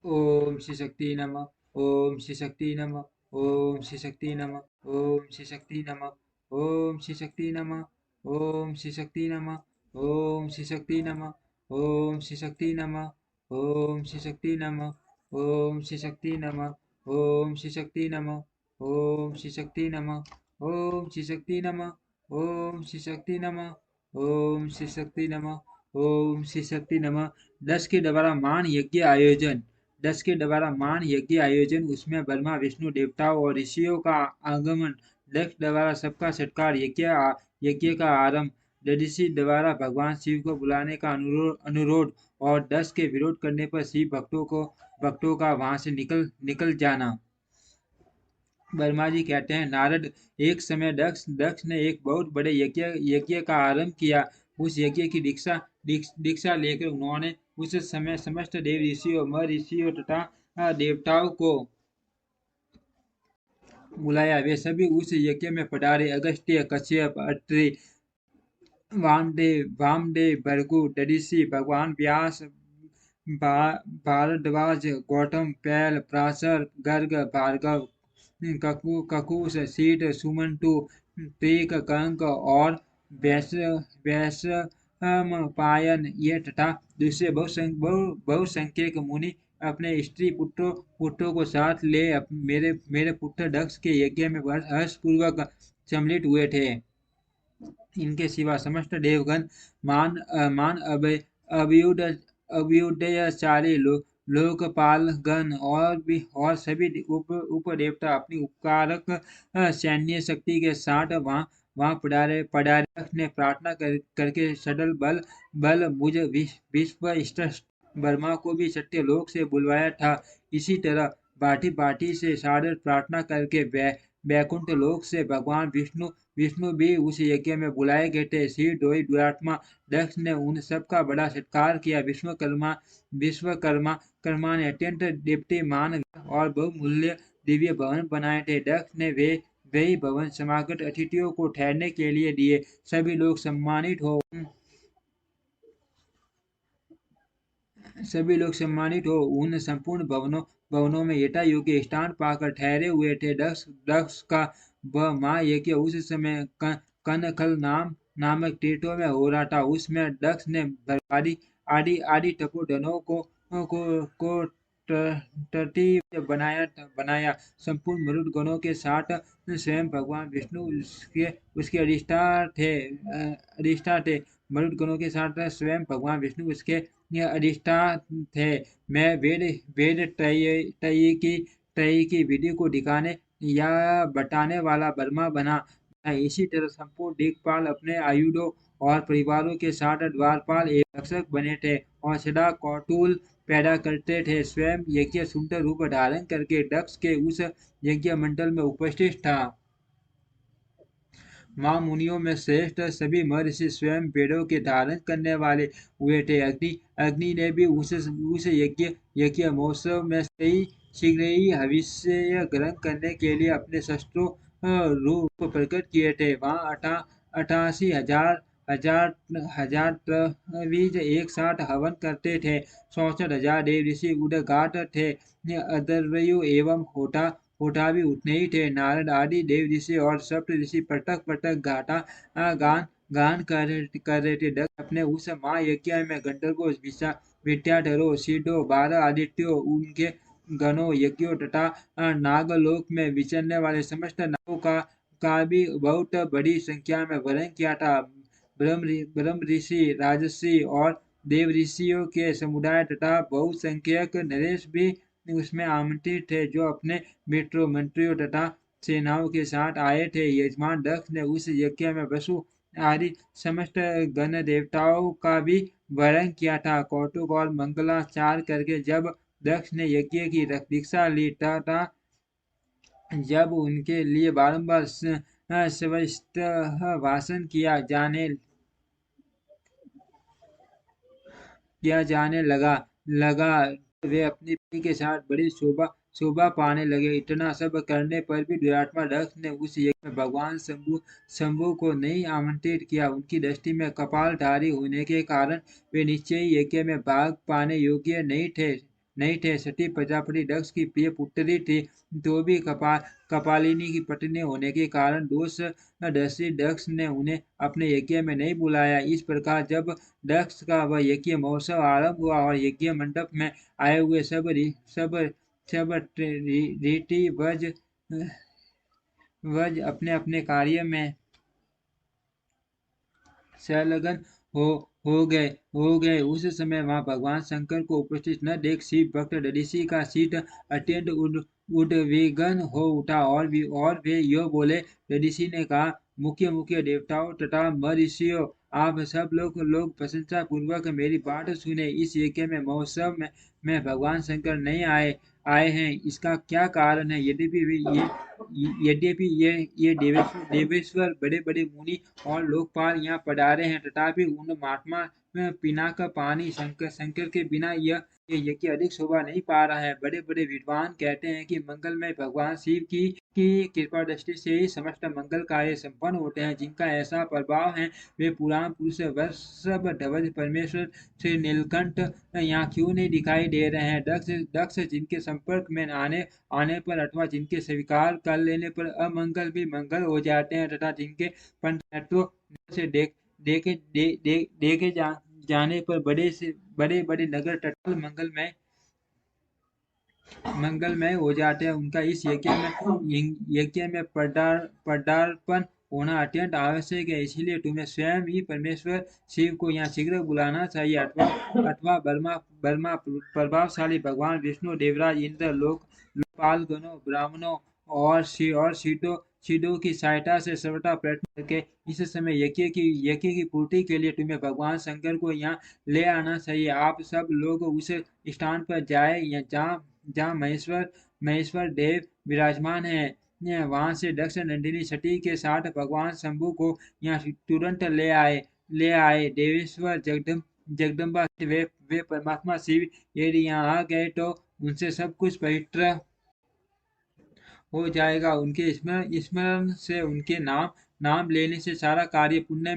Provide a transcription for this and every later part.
ओम श्री शक्ति नमः। ओम श्री शक्ति नमः। ओम श्री शक्ति नमः। ओम श्री शक्ति नमः। ओम श्री शक्ति नमः। ओम श्री शक्ति नमः। ओम श्री शक्ति नमः। ओम श्री शक्ति नमः। ओम श्री शक्ति नमः। ओम श्री शक्ति नमः। ओम श्री शक्ति नमः। ओम श्री शक्ति नमः। ओम श्री शक्ति नमः। ओम श्री शक्ति नमः। ओम श्री शक्ति नमः। ओम श्री शक्ति नमः। 10 के द्वारा मान यज्ञ आयोजन। 10 के द्वारा मान यज्ञ आयोजन, उसमें ब्रह्मा विष्णु देवताओं और ऋषियों का आगमन। 10 द्वारा सबका सत्कार, यज्ञ का आरंभ। ऋषि द्वारा भगवान शिव को बुलाने का अनुरोध और 10 के विरोध करने पर शिव भक्तों का वहां से निकल जाना। वर्मा जी कहते हैं, नारद, एक समय दक्ष ने एक बहुत बड़े यज्ञ का आरंभ किया। उस यज्ञ की दीक्षा लेकर उन्होंने उस समय समस्त देव ऋषियों, महर्षियों तथा देवताओं को बुलाया। वे सभी उस यज्ञ में पधारे। अगस्त्य, कश्यप, अत्रि, वामदेव, भृगु, दधीचि, भगवान व्यास, भारद्वाज, गौतम, पैल, पराशर, गर्ग, भार्गव, ककुस, शीत, सुमंतु, त्रिक, कंक और वैशंपायन ये तथा दूसरे बहुसंख्यक मुनि अपने स्त्री पुत्रों को साथ ले मेरे पुत्र दक्ष के यज्ञ में हर्षपूर्वक सम्मिलित हुए थे। इनके सिवा समस्त देवगण, मान अभ्युदयचारी लोकपालगण और सभी उपदेवता अपनी उपकारक सैन्य शक्ति के साथ वहां पधारे ने प्रार्थना करके सडल बल मुझ विश्व वर्मा को भी सत्यलोक से बुलवाया था। इसी तरह बाटी से सादर प्रार्थना करके वैकुंठ लोक से भगवान विष्णु भी उस यज्ञ में बुलाए गए थे। श्री दुरात्मा दक्ष ने उन सब का बड़ा सत्कार किया। विश्वकर्मा ने अत्यंत दीप्तिमान और बहुमूल्य दिव्य भवन बनाए थे। दक्ष ने वही भवन समागत अतिथियों को ठहरने के लिए दिए। सभी लोग सम्मानित हो उन संपूर्ण भवनों में यथा योग्य स्थान पाकर ठहरे हुए थे। दक्ष का वह महायज्ञ उस समय कनखल नामक तीर्थों में हो रहा था। उसमें दक्ष ने आदि तपोधनों को तटीय बनाया। संपूर्ण मरुद गणों के साथ स्वयं भगवान विष्णु उसके अधिष्ठा थे। मरुद गणों के साथ स्वयं भगवान विष्णु उसके अधिष्ठान थे। मैं वेद त्रयी की विधि को दिखाने या बताने वाला वर्मा बना। इसी तरह संपूर्ण दिक्पाल अपने आयुधों और परिवारों के साथ द्वारपाल एवं रक्षक बने थे और सदा कौतूहल पैदा करते थे। स्वयं यज्ञ सुंदर रूप धारण करके दक्ष के उस यज्ञ मंडल में उपस्थित था। महामुनियों में श्रेष्ठ सभी महर्षि स्वयं वेदों के धारण करने वाले हुए थे। अग्नि ने भी उस यज्ञ महोत्सव में शीघ्र ही हविष्य ग्रहण करने के लिए अपने शस्त्रों रूप प्रकट किए थे। वहाँ 88,000 त्रवीज एक साथ हवन करते थे। 64,000 देव ऋषि उदगात थे। अदर्वयु एवं होठा भी उतने ही थे। नारद आदि देव ऋषि और सप्त ऋषि पटक गान कर रहे थे। दक्ष अपने उस महायज्ञ में गंधर्वों, विद्याधरों, सिद्धों, 12 आदित्यों, उनके गणों, यज्ञों तथा नागलोक में विचरने वाले समस्त नागों का भी बहुत बड़ी संख्या में वरण किया था। ब्रह्म ऋषि, राजर्षि और देव ऋषियों के समुदाय तथा बहुसंख्यक नरेश भी उसमें आमंत्रित थे, जो अपने मित्रों, मंत्रियों तथा सेनाओं के साथ आए थे। यजमान दक्ष ने उस यज्ञ में वसु आदि समस्त गण देवताओं का भी वरण किया था। कौतुक और मंगलाचार करके जब दक्ष ने यज्ञ की दीक्षा ली तथा जब उनके लिए बारंबार स्वस्थ भाषण किया जाने लगा वे अपनी पत्नी के साथ बड़ी शोभा पाने लगे। इतना सब करने पर भी दुरात्मा दक्ष ने उस यज्ञ में भगवान शंभु को नहीं आमंत्रित किया। उनकी दृष्टि में कपालधारी होने के कारण वे निश्चय ही यज्ञ में भाग पाने योग्य नहीं थे। नहीं थे। सती प्रजापति दक्ष की प्रिय पुत्री थी, तो भी कपालिनी की पत्नी होने के कारण दोष दर्शी दक्ष ने उन्हें अपने यज्ञ में नहीं बुलाया। इस प्रकार जब दक्ष का वह यज्ञ महोत्सव आरंभ हुआ और यज्ञ मंडप में आए हुए सब सब रीति वज अपने अपने कार्य में संलग्न हो हो गए। उस समय वहां भगवान शंकर को उपस्थित न देख शिव भक्त दधीचि का चित्त अत्यंत उद्विग्न हो उठा और वे यो बोले। दधीचि ने कहा, मुख्य मुख्य देवताओं तथा महर्षियों, आप सब लोग प्रशंसा पूर्वक मेरी बात सुने। इस यज्ञ में महोत्सव में भगवान शंकर नहीं आए हैं, इसका क्या कारण है? यद्यपि ये देवेश्वर बड़े बड़े मुनि और लोकपाल यहाँ पधारे हैं, तथापि उन महात्मा पिनाक पानी शंकर के बिना ये यज्ञ अधिक शोभा नहीं पा रहा है। बड़े बड़े विद्वान कहते हैं कि मंगलमय भगवान शिव की कृपा दृष्टि से ही समस्त मंगल कार्य संपन्न होते हैं। जिनका ऐसा प्रभाव है, वे पुराण पुरुष वृषभ ध्वज परमेश्वर श्री नीलकंठ यहाँ क्यों नहीं दिखाई दे रहे हैं? दक्ष जिनके संपर्क में आने पर अथवा जिनके स्वीकार कर लेने पर अमंगल भी मंगल हो जाते हैं, तथा जिनके पंचतत्व से देखे जाने पर बड़े बड़े नगर टटल मंगलमय हो जाते हैं, उनका इस यज्ञ में पदार्पण होना अत्यंत आवश्यक है। इसलिए तुम्हें स्वयं ही परमेश्वर शिव को यहाँ शीघ्र बुलाना चाहिए, अथवा बर्मा प्रभावशाली भगवान विष्णु, देवराज इंद्र, लोकपाल गणों, ब्राह्मणों और सिद्धों की सहायता से सर्वथा प्रयत्न करके इस समय यज्ञ की पूर्ति के लिए तुम्हें भगवान शंकर को यहाँ ले आना चाहिए। आप सब लोग उस स्थान पर जाए या जहाँ महेश्वर देव विराजमान है, वहां से दक्ष नंदिनी सती के साथ भगवान शंभु को यहाँ तुरंत ले आए। देवेश्वर जगदम्बा वे परमात्मा शिव यदि यहाँ आ गए तो उनसे सब कुछ पवित्र हो जाएगा। उनके स्मरण से, उनके नाम लेने से सारा कार्य पुण्य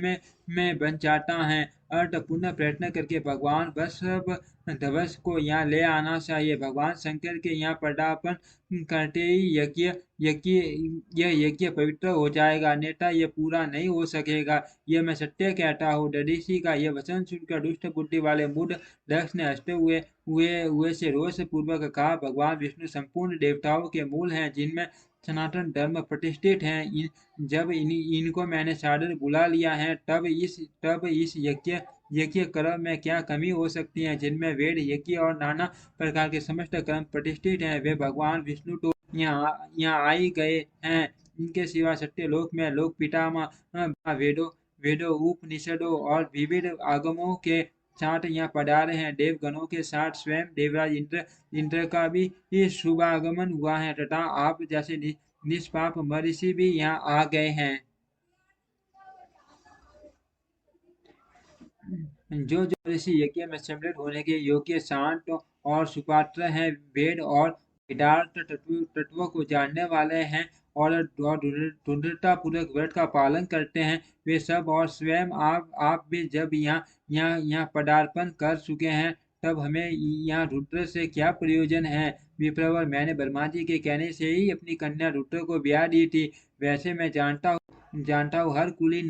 में बन जाता है। अर्थ पुण्य प्रयत्न करके भगवान वृषभ ध्वज को यहाँ ले आना चाहिए। भगवान शंकर के यहाँ पदार्पण करते ही यह यज्ञ पवित्र हो जाएगा, अन्यथा यह पूरा नहीं हो सकेगा। यह मैं सत्य कहता हूँ। दधीचि का यह वचन सुनकर दुष्ट बुद्धि वाले मूढ़ दक्ष ने हंसते हुए से रोष पूर्वक कहा, भगवान विष्णु संपूर्ण देवताओं के मूल हैं, जिनमें सनातन धर्म प्रतिष्ठित है। जब इनको मैंने सादर बुला लिया है, तब इस यज्ञ कर्म में क्या कमी हो सकती है? जिनमें वेद यज्ञ और नाना प्रकार के समस्त कर्म प्रतिष्ठित हैं, वे भगवान विष्णु तो यहाँ आ ही गए हैं। इनके सिवा सत्यलोक में लोक पितामह वेदों उपनिषदों और विविध आगमों के साथ यहाँ पधारे हैं। देवगणों के साथ स्वयं देवराज इंद्र का भी शुभ आगमन हुआ है, तथा आप जैसे निष्पाप महर्षि भी यहाँ आ गए हैं। जो ऋषि यज्ञ में सम्मिलित होने के योग्य, शांत और सुपात्र हैं, वेद और वेदार्थ तत्वों को जानने वाले हैं और दृढ़ता पूर्वक व्रत का पालन करते हैं, वे सब और स्वयं आप भी जब यहाँ पदार्पण कर चुके हैं, तब हमें यहाँ रुद्र से क्या प्रयोजन है? विप्रवर, मैंने ब्रह्मा जी के कहने से ही अपनी कन्या रुद्र को ब्याह दी थी। वैसे मैं जानता हूँ हर कुलीन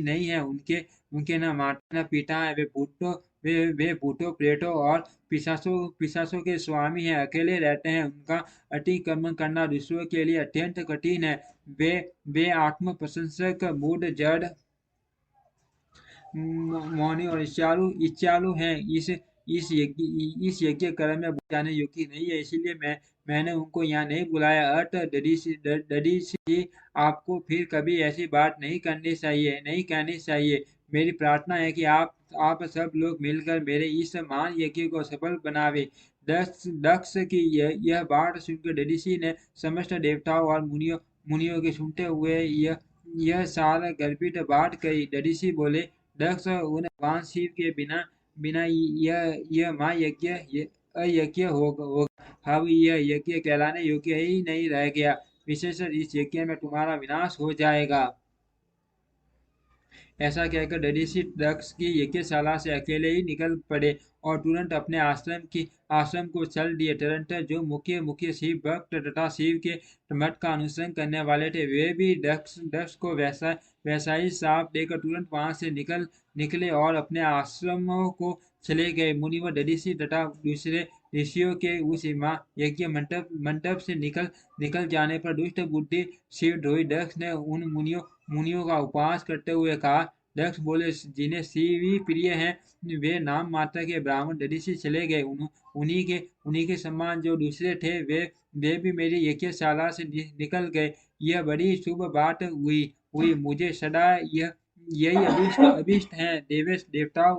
नहीं है। उनके न माता न पिता है। वे भूतों प्रेतों और पिशाचों के स्वामी हैं, अकेले रहते हैं। उनका अतिक्रमण करना दूसरों के लिए अत्यंत कठिन है। वे आत्म प्रशंसक, मूढ़, जड़, मौनी और इच्छालु हैं। इस यज्ञ कर्म में जाने योग्य नहीं है, इसलिए मैंने उनको यहाँ नहीं बुलाया। अर्थ दधीचि, आपको फिर कभी ऐसी बात नहीं कहनी चाहिए। मेरी प्रार्थना है कि आप सब लोग मिलकर मेरे इस महान यज्ञ को सफल बनावे। दक्ष की यह बात सुनकर दधीचि ने समस्त देवताओं और मुनियों के सुनते हुए यह सारा गर्भित बात कही। दधीचि बोले, दक्ष, उन्हें भगवान शिव के बिना यह महायज्ञ अयज्ञ होगा। अब यह यज्ञ कहलाने योग्य ही नहीं रह गया। विशेषकर इस यज्ञ में तुम्हारा विनाश हो जाएगा। ऐसा कहकर ऋषि दक्ष की यज्ञशाला से अकेले ही निकल पड़े और तुरंत अपने आश्रम को चल दिए। तदनंतर जो मुख्य मुख्य शिव भक्त तथा शिव के मठ का अनुसरण करने वाले थे, वे भी दक्ष दक्ष को वैसा ही शाप देकर तुरंत वहां से निकले और अपने आश्रमों को चले गए। मुनिवर ऋषि तथा दूसरे ऋषियों के उस यज्ञ मंडप से निकल जाने पर दुष्ट बुद्धि शिवद्रोही दक्ष ने उन मुनियों का उपहास करते हुए कहा। दक्ष बोले, जिन्हें शिव ही प्रिय हैं, वे नाम मात्र के ब्राह्मण ऋषि चले गए। उन्हीं के समान जो दूसरे थे, वे भी मेरी यज्ञशाला से निकल गए। यह बड़ी शुभ बात हुई। मुझे सदा यही अभिष्ट अभिष्ट है। देवेश देवताओं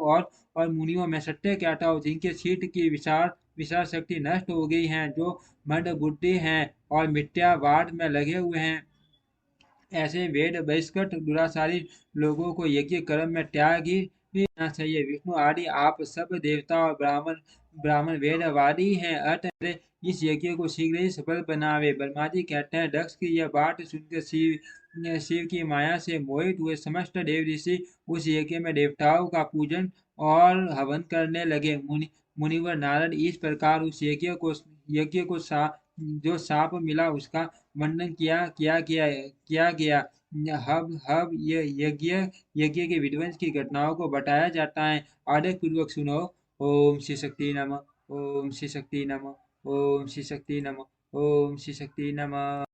और मुनियों में सत्य कहता हूँ, जिनके शीत की विशाल विशाल शक्ति नष्ट हो गई है, जो मंद बुद्धि हैं और मिथ्यावाद में लगे हुए हैं, ऐसे वेद बहिष्कृत दुराचारी लोगों को यज्ञ कर्म में त्याग ही देना चाहिए। विष्णु आदि आप सब देवता और ब्राह्मण वेदवादी हैं, अतः इस यज्ञ को शीघ्र ही सफल बनावे। ब्रह्मा जी कहते हैं, दक्ष की यह बात सुनकर शिव की माया से मोहित हुए समस्त देव ऋषि उस यज्ञ में देवताओं का पूजन और हवन करने लगे। मुनिवर नारद इस प्रकार उस यज्ञ को जो साप मिला उसका वर्णन किया गया। हब यज्ञ के विध्वंस की घटनाओं को बताया जाता है। आदर पूर्वक सुनो। ओम श्री शक्ति नमः। ओम श्री शक्ति नमः। ओम श्री शक्ति नमः। ओम श्री शक्ति नमः।